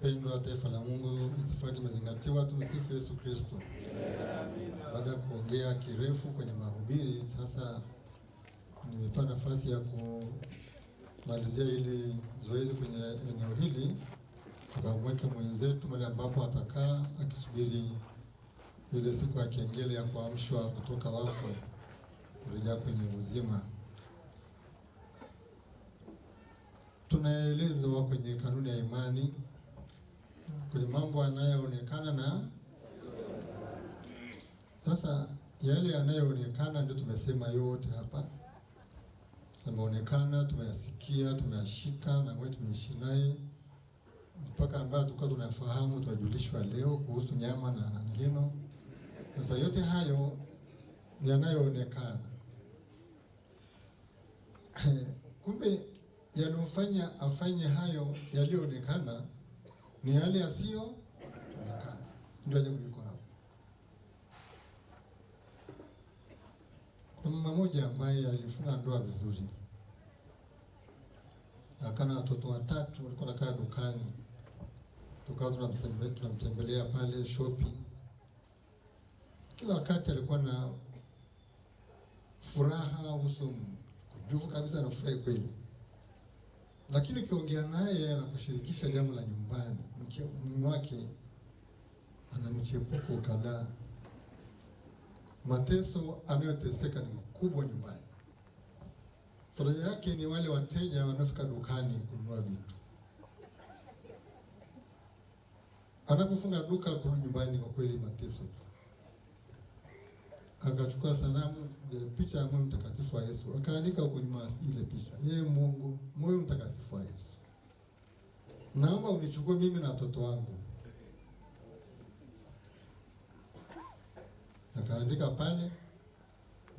Wapendwa taifa la Mungu, itifaki imezingatiwa. Tumsifu Yesu Kristo. Baada ya kuongea kirefu kwenye mahubiri, sasa nimepata nafasi ya kumalizia ili zoezi kwenye eneo hili. Tukamweke mwenzetu mahali ambapo atakaa akisubiri ile siku ya kengele ya kuamshwa kutoka wafu kurejea kwenye uzima. Tunaelezwa kwenye kanuni ya imani kwenye mambo yanayoonekana na sasa yale yanayoonekana ndio tumesema yote hapa. Yameonekana, tumeyasikia, tumeyashika na mwe tumeishi naye mpaka ambayo tulikuwa tunafahamu, tunajulishwa leo kuhusu nyama na neno. Sasa yote hayo yanayoonekana kumbe yalomfanya afanye hayo yalioonekana ni yale yasiyoonekana. Ndio ajabu yuko hapo. Kuna mama mmoja ambaye alifunga ndoa vizuri, akana watoto 3, walikuwa nakaa dukani. Tukawa tunamtembelea pale shopping. Kila wakati alikuwa na furaha, uso kunjufu kabisa, na furaha kweli. Lakini ukiongea naye anakushirikisha jambo la nyumbani, mume wake ana michepuko kadhaa. Mateso anayoteseka ni makubwa nyumbani. Furaha yake ni wale wateja wanafika dukani kununua vitu. Anapofunga duka kurudi nyumbani, kwa kweli mateso. Akachukua sanamu picha ya moyo mtakatifu wa Yesu, akaandika huko nyuma ile picha, yeye Mungu, moyo mtakatifu wa Yesu, naomba unichukue mimi na watoto wangu. Akaandika pale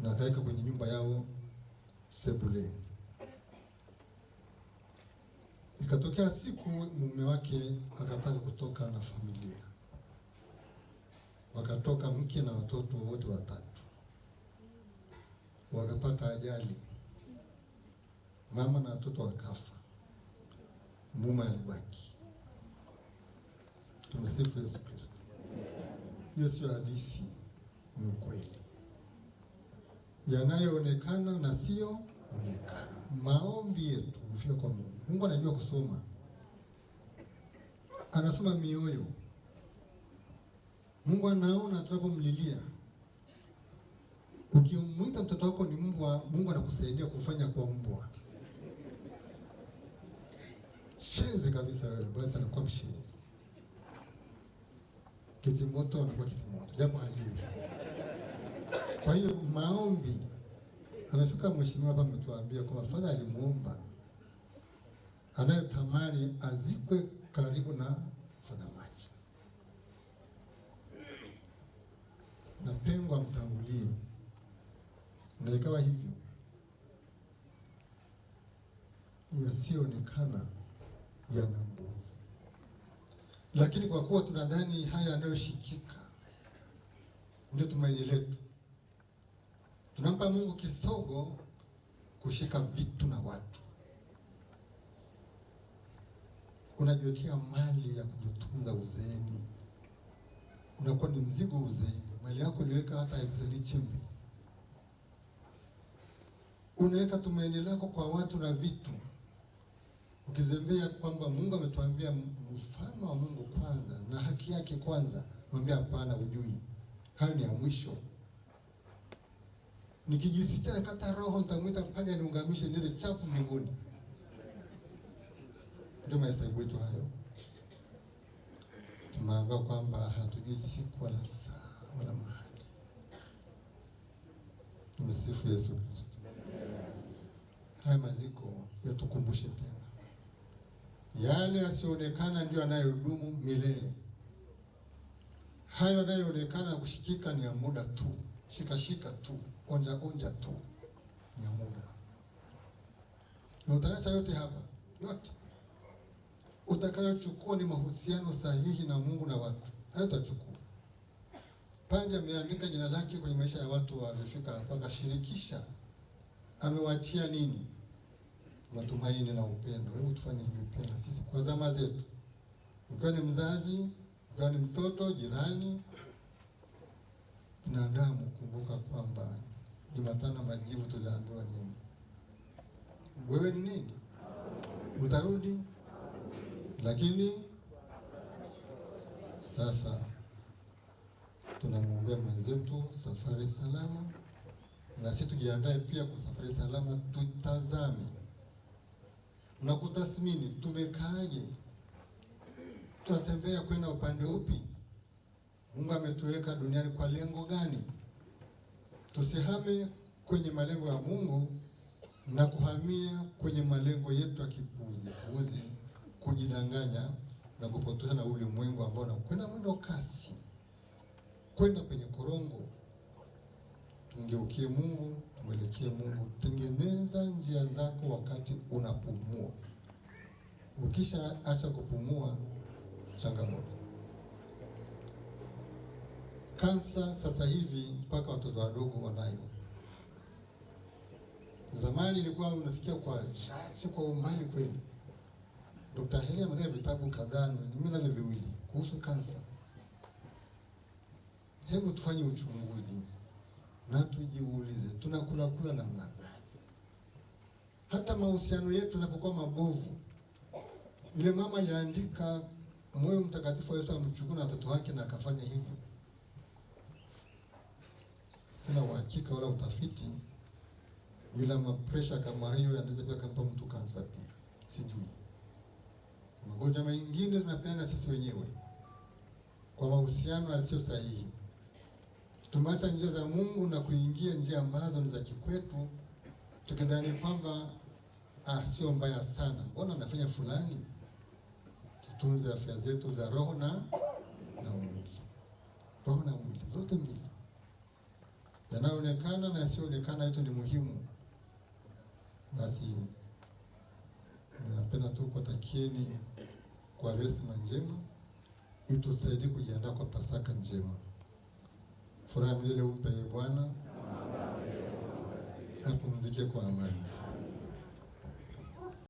na akaweka kwenye nyumba yao sebule. Ikatokea siku mume wake akataka kutoka na familia. Wakatoka mke na watoto wote 3. Wakapata ajali. Mama na watoto wakafa. Mume alibaki. Tumsifu Yesu Kristo. Hiyo sio hadithi, ni ukweli. Yanayoonekana na sio onekana. Maombi yetu ufike kwa Mungu. Mungu anajua kusoma. Anasoma mioyo. Mungu anaona tunapomlilia. Ukimuita mtoto wako ni mbwa, Mungu anakusaidia kufanya kwa mbwa. Shenzi kabisa wewe, basi anakuwa mshenzi. Kitimoto anakuwa kitimoto, japo haliwi. Kwa hiyo maombi, amefika mheshimiwa hapa ametuambia kwa Father alimuomba anayotamani azikwe karibu na Father Maji. Na pengo amtangulie. Na ikawa hivyo. Yasionekana yana nguvu. Lakini kwa kuwa tunadhani haya yanayoshikika ndio tumaini letu, tunampa Mungu kisogo kushika vitu na watu. Unajiwekea mali ya kujitunza uzeeni. Unakuwa ni mzigo uzeeni. Mali yako uliweka hata haikusaidii chembe. Unaweka tumaini lako kwa watu na vitu, ukizembea kwamba Mungu ametuambia mfano wa Mungu kwanza na haki yake kwanza. Mwambie hapana, hujui. Hayo ni ya mwisho. Nikijisikia nakata roho nitamwita mpaka niungamishe nile chapu mbinguni. Ndio mahesabu yetu hayo. Tumeambiwa kwamba hatujui siku wala saa wala mahali. Tumsifu Yesu Kristo. Haya maziko yatukumbushe tena. Yale yasionekana ndio yanayodumu milele. Hayo yanayoonekana kushikika ni ya muda tu. Shika tu, onja tu, ni ya muda. Na utaacha yote hapa, yote. Utakayochukua ni mahusiano sahihi na Mungu na watu. Hayo utachukua. Pande ameandika jina lake kwenye maisha ya watu walifika hapa, akashirikisha. Amewachia nini? Matumaini na upendo. Hebu tufanye hivyo pia sisi kwa zama zetu. ukiwa ni mzazi, ukiwa ni mtoto, jirani, binadamu, kumbuka kwamba Jumatano Majivu tuliambiwa nini? Wewe ni nini? Utarudi. Lakini sasa tunamwombea mwenzetu safari salama, na sisi tujiandae pia kwa safari salama. Tutazame na kutathmini tumekaaje, tunatembea kwenda upande upi, Mungu ametuweka duniani kwa lengo gani? Tusihame kwenye malengo ya Mungu na kuhamia kwenye malengo yetu ya kipuuzi, kujidanganya na kupotosha na ulimwengu ambao unakwenda mwendo kasi kwenda kwenye korongo. Tumgeukie Mungu, tumwelekee Mungu. Tengeneza njia zako wakati unapumua. Ukisha acha kupumua, changamoto. Kansa sasa hivi mpaka watoto wadogo wanayo. Zamani ilikuwa unasikia kwa chache, kwa umbali kweli. Dr. Heli ameandika vitabu kadhaa, mimi navyo viwili, kuhusu kansa. Hebu tufanye uchunguzi na tujiulize, tunakula namna gani? Hata mahusiano yetu yanapokuwa mabovu. Yule mama aliandika, moyo mtakatifu wa Yesu amchukua na watoto wake na akafanya hivyo. Sina uhakika wala utafiti, ila mapresha kama hiyo yanaweza pia kumpa mtu kansa pia. Sijui. Magonjwa mengine zinapeana sisi wenyewe kwa mahusiano yasiyo sahihi. Tumeacha njia za Mungu na kuingia njia ambazo ni za kikwetu, tukidhani kwamba sio mbaya sana, mbona nafanya fulani. Tutunze afya zetu za roho na mwili. Roho na mwili, zote mbili. Yanayoonekana na yasiyoonekana yote ni muhimu. Basi ninapenda tu kuwatakieni Kwaresma njema, itusaidie kujiandaa kwa Pasaka njema. Furaha milele umpe Bwana, apumzike kwa amani.